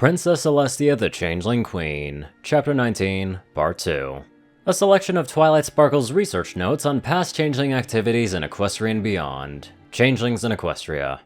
Princess Celestia the Changeling Queen, Chapter 19, Part 2. A selection of Twilight Sparkle's research notes on past changeling activities in Equestria and beyond. Changelings in Equestria.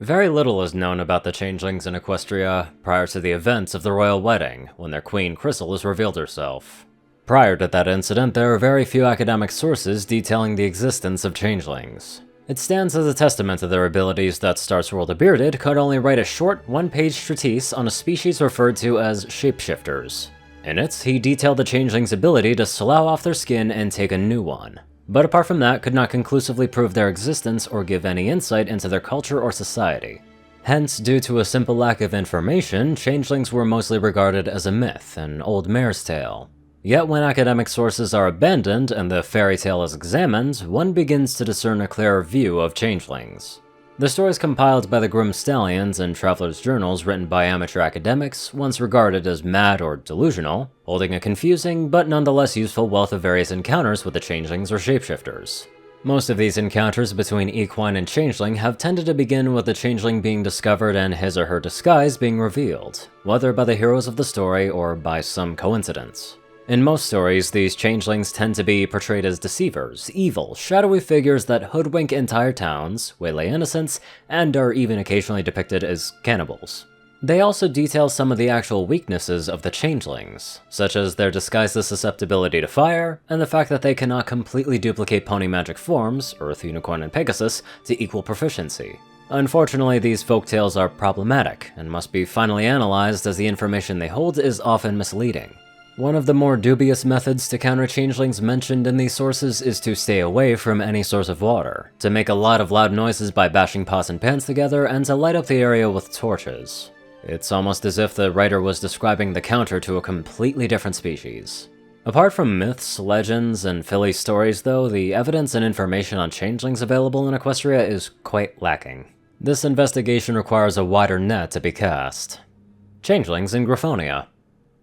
Very little is known about the changelings in Equestria prior to the events of the royal wedding, when their queen Chrysalis revealed herself. Prior to that incident, there are very few academic sources detailing the existence of changelings. It stands as a testament to their abilities that Starsworld the Bearded could only write a short, one-page treatise on a species referred to as shapeshifters. In it, he detailed the changelings' ability to slough off their skin and take a new one, but apart from that, could not conclusively prove their existence or give any insight into their culture or society. Hence, due to a simple lack of information, changelings were mostly regarded as a myth, an old mare's tale. Yet when academic sources are abandoned and the fairy tale is examined, one begins to discern a clearer view of changelings. The stories compiled by the Grim Stallions and Traveler's Journals written by amateur academics, once regarded as mad or delusional, holding a confusing but nonetheless useful wealth of various encounters with the changelings or shapeshifters. Most of these encounters between equine and changeling have tended to begin with the changeling being discovered and his or her disguise being revealed, whether by the heroes of the story or by some coincidence. In most stories, these changelings tend to be portrayed as deceivers, evil, shadowy figures that hoodwink entire towns, waylay innocents, and are even occasionally depicted as cannibals. They also detail some of the actual weaknesses of the changelings, such as their disguiseless susceptibility to fire, and the fact that they cannot completely duplicate pony magic forms, Earth, Unicorn, and Pegasus, to equal proficiency. Unfortunately, these folktales are problematic, and must be finally analyzed as the information they hold is often misleading. One of the more dubious methods to counter changelings mentioned in these sources is to stay away from any source of water, to make a lot of loud noises by bashing pots and pans together, and to light up the area with torches. It's almost as if the writer was describing the counter to a completely different species. Apart from myths, legends, and Philly stories though, the evidence and information on changelings available in Equestria is quite lacking. This investigation requires a wider net to be cast. Changelings in Griffonia.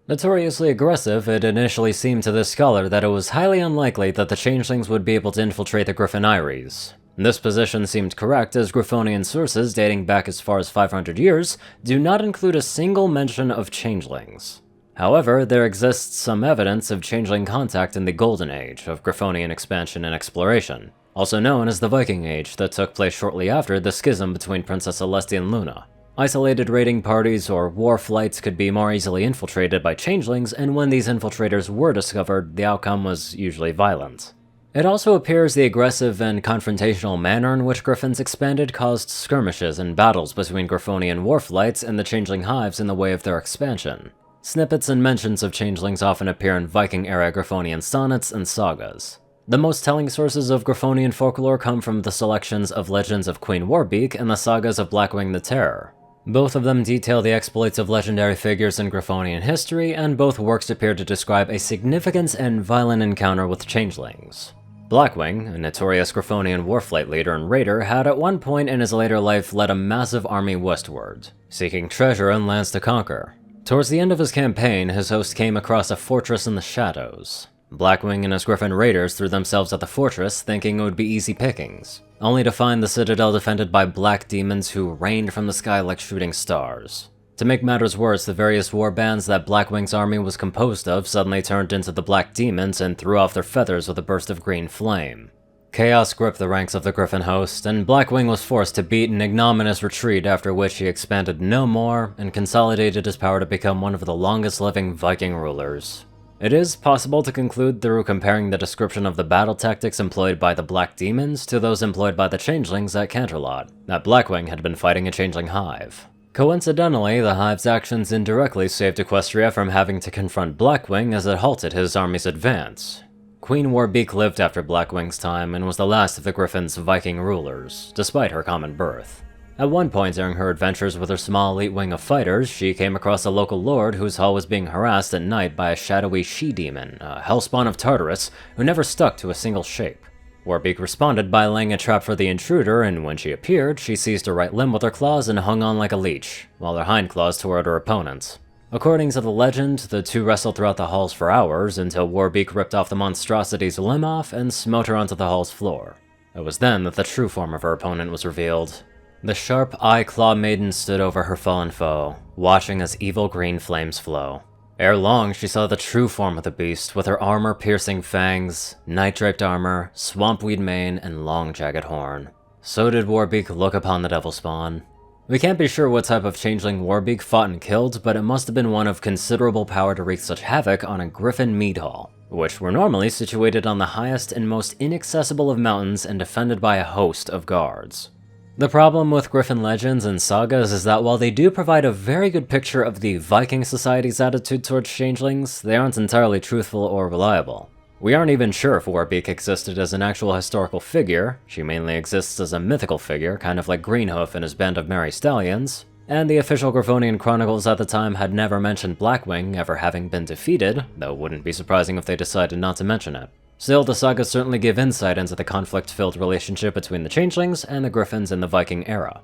Notoriously aggressive, it initially seemed to this scholar that it was highly unlikely that the changelings would be able to infiltrate the Griffin Eyries. This position seemed correct as Griffonian sources dating back as far as 500 years do not include a single mention of changelings. However, there exists some evidence of changeling contact in the Golden Age of Griffonian expansion and exploration, also known as the Viking Age, that took place shortly after the schism between Princess Celestia and Luna. Isolated raiding parties or war flights could be more easily infiltrated by changelings, and when these infiltrators were discovered, the outcome was usually violent. It also appears the aggressive and confrontational manner in which griffins expanded caused skirmishes and battles between Griffonian war flights and the changeling hives in the way of their expansion. Snippets and mentions of changelings often appear in Viking-era Griffonian sonnets and sagas. The most telling sources of Griffonian folklore come from the selections of Legends of Queen Warbeak and the sagas of Blackwing the Terror. Both of them detail the exploits of legendary figures in Griffonian history, and both works appear to describe a significant and violent encounter with changelings. Blackwing, a notorious Griffonian warflight leader and raider, had at one point in his later life led a massive army westward, seeking treasure and lands to conquer. Towards the end of his campaign, his host came across a fortress in the shadows. Blackwing and his Griffin raiders threw themselves at the fortress, thinking it would be easy pickings, only to find the citadel defended by black demons who rained from the sky like shooting stars. To make matters worse, the various war bands that Blackwing's army was composed of suddenly turned into the black demons and threw off their feathers with a burst of green flame. Chaos gripped the ranks of the Griffin host, and Blackwing was forced to beat an ignominious retreat, after which he expanded no more and consolidated his power to become one of the longest-living Viking rulers. It is possible to conclude through comparing the description of the battle tactics employed by the Black Demons to those employed by the Changelings at Canterlot, that Blackwing had been fighting a Changeling hive. Coincidentally, the hive's actions indirectly saved Equestria from having to confront Blackwing as it halted his army's advance. Queen Warbeak lived after Blackwing's time and was the last of the Griffin's Viking rulers, despite her common birth. At one point during her adventures with her small elite wing of fighters, she came across a local lord whose hall was being harassed at night by a shadowy she-demon, a hellspawn of Tartarus, who never stuck to a single shape. Warbeak responded by laying a trap for the intruder, and when she appeared, she seized her right limb with her claws and hung on like a leech, while her hind claws tore at her opponent. According to the legend, the two wrestled throughout the halls for hours until Warbeak ripped off the monstrosity's limb off and smote her onto the hall's floor. It was then that the true form of her opponent was revealed. The sharp eye-claw maiden stood over her fallen foe, watching as evil green flames flow. Ere long, she saw the true form of the beast, with her armor-piercing fangs, night-draped armor, swampweed mane, and long jagged horn. So did Warbeak look upon the devil spawn. We can't be sure what type of changeling Warbeak fought and killed, but it must have been one of considerable power to wreak such havoc on a griffin mead hall, which were normally situated on the highest and most inaccessible of mountains and defended by a host of guards. The problem with Griffin legends and sagas is that while they do provide a very good picture of the Viking society's attitude towards changelings, they aren't entirely truthful or reliable. We aren't even sure if Warbeak existed as an actual historical figure. She mainly exists as a mythical figure, kind of like Greenhoof and his band of merry stallions, and the official Griffonian chronicles at the time had never mentioned Blackwing ever having been defeated, though it wouldn't be surprising if they decided not to mention it. Still, the sagas certainly give insight into the conflict-filled relationship between the changelings and the griffins in the Viking era.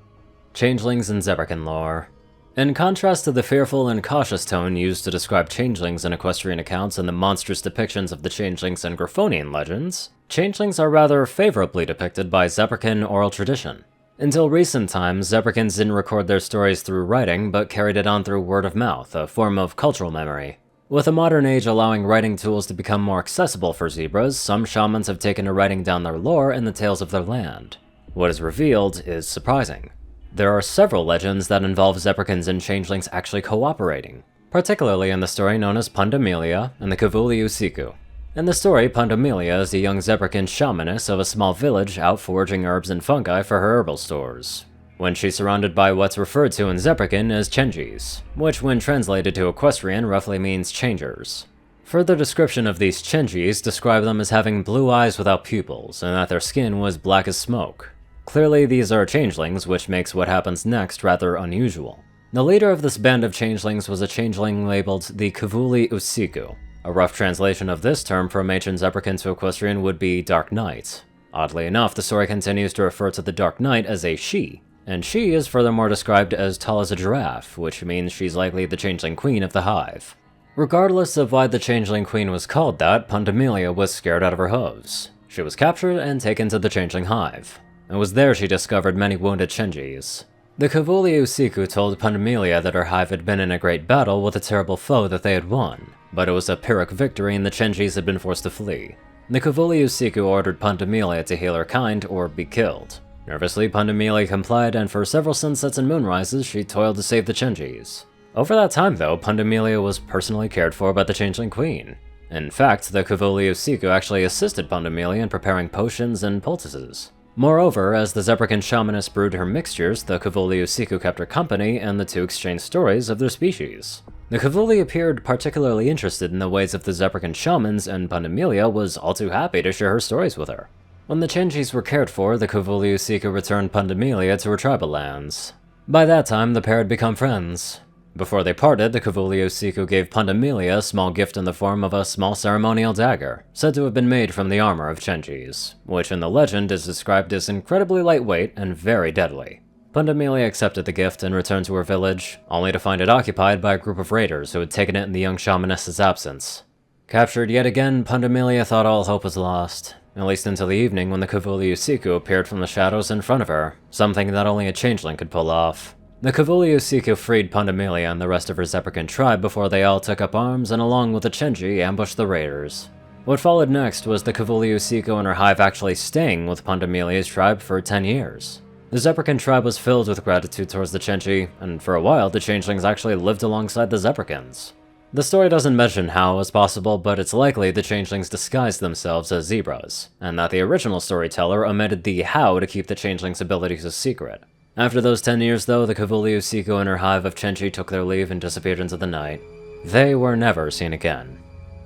Changelings and Zebrakin lore. In contrast to the fearful and cautious tone used to describe changelings in equestrian accounts and the monstrous depictions of the changelings in Griffonian legends, changelings are rather favorably depicted by Zebrakin oral tradition. Until recent times, Zebrikins didn't record their stories through writing, but carried it on through word of mouth, a form of cultural memory. With the modern age allowing writing tools to become more accessible for zebras, some shamans have taken to writing down their lore and the tales of their land. What is revealed is surprising. There are several legends that involve Zebrikins and changelings actually cooperating, particularly in the story known as Pandemilia and the Kavuli Usiku. In the story, Pandemilia is a young Zebrikin shamaness of a small village out foraging herbs and fungi for her herbal stores, when she's surrounded by what's referred to in Zebrikin as Chenjis, which when translated to Equestrian roughly means changers. Further description of these Chenjis describe them as having blue eyes without pupils, and that their skin was black as smoke. Clearly these are changelings, which makes what happens next rather unusual. The leader of this band of changelings was a changeling labeled the Kavuli Usiku. A rough translation of this term from ancient Zebrikin to Equestrian would be Dark Knight. Oddly enough, the story continues to refer to the Dark Knight as a she, and she is furthermore described as tall as a giraffe, which means she's likely the changeling queen of the hive. Regardless of why the changeling queen was called that, Pandemilia was scared out of her hooves. She was captured and taken to the changeling hive. It was there she discovered many wounded Chenjis. The Kavuli Usiku told Pandemilia that her hive had been in a great battle with a terrible foe that they had won, but it was a Pyrrhic victory and the Chenjis had been forced to flee. The Kavuli Usiku ordered Pandemilia to heal her kind or be killed. Nervously, Pandemilia complied, and for several sunsets and moonrises, she toiled to save the Chenjis. Over that time, though, Pandemilia was personally cared for by the Changeling Queen. In fact, the Kavuli Usiku actually assisted Pandemilia in preparing potions and poultices. Moreover, as the Zebrikin shamaness brewed her mixtures, the Kavuli Usiku kept her company, and the two exchanged stories of their species. The Kavuli appeared particularly interested in the ways of the Zebrikin shamans, and Pandemilia was all too happy to share her stories with her. When the Chenjis were cared for, the Kavuli Usiku returned Pandemilia to her tribal lands. By that time, the pair had become friends. Before they parted, the Kavuli Usiku gave Pandemilia a small gift in the form of a small ceremonial dagger, said to have been made from the armor of Chenjis, which in the legend is described as incredibly lightweight and very deadly. Pandemilia accepted the gift and returned to her village, only to find it occupied by a group of raiders who had taken it in the young shamaness's absence. Captured yet again, Pandemilia thought all hope was lost, at least until the evening when the Kavuli Usiku appeared from the shadows in front of her, something that only a changeling could pull off. The Kavuli Usiku freed Pandemilia and the rest of her Zebrikin tribe before they all took up arms and along with the Chenji ambushed the raiders. What followed next was the Kavuli Usiku and her hive actually staying with Pandemilia's tribe for 10 years. The Zebrikin tribe was filled with gratitude towards the Chenji, and for a while the changelings actually lived alongside the Zebrikins. The story doesn't mention how as possible, but it's likely the changelings disguised themselves as zebras, and that the original storyteller omitted the how to keep the changelings' abilities a secret. After those 10 years though, the Kavuli Usiku and her hive of Chenji took their leave and disappeared into the night. They were never seen again.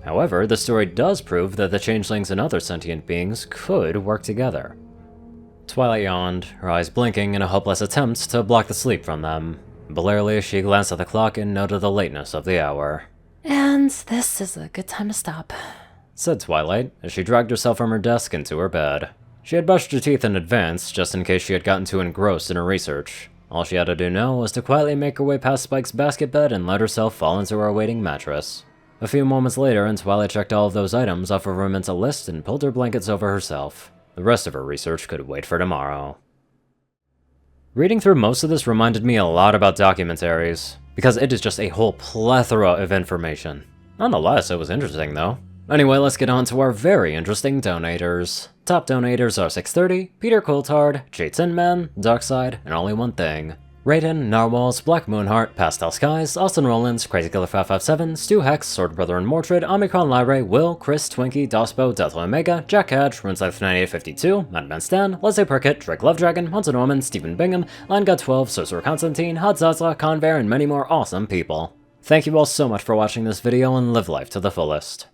However, the story does prove that the changelings and other sentient beings could work together. Twilight yawned, her eyes blinking in a hopeless attempt to block the sleep from them. Blearily, she glanced at the clock and noted the lateness of the hour. And this is a good time to stop, said Twilight, as she dragged herself from her desk into her bed. She had brushed her teeth in advance, just in case she had gotten too engrossed in her research. All she had to do now was to quietly make her way past Spike's basket bed and let herself fall into her awaiting mattress. A few moments later, and Twilight checked all of those items off of her mental list and pulled her blankets over herself. The rest of her research could wait for tomorrow. Reading through most of this reminded me a lot about documentaries, because it is just a whole plethora of information. Nonetheless, it was interesting though. Anyway, let's get on to our very interesting donators. Top donators are 630, Peter Coulthard, J Tinman, Darkside, and Only One Thing. Rayden, Narwhals, Blackmoonheart, Pastel Skies, Austin Rollins, Crazy Killer 557, Stu Hex, Sword Brother and Mordred, Omicron Lyre, Will, Chris, Twinkie, Dospo, Delta Omega, Jack Cadge, Runeslife 9852, Madman Stan, Leslie Perkett, Drake Lovedragon, Haunted Norman, Stephen Bingham, Lion God 12, Sorcerer Constantine, Hadzaza, Convair, and many more awesome people. Thank you all so much for watching this video and live life to the fullest.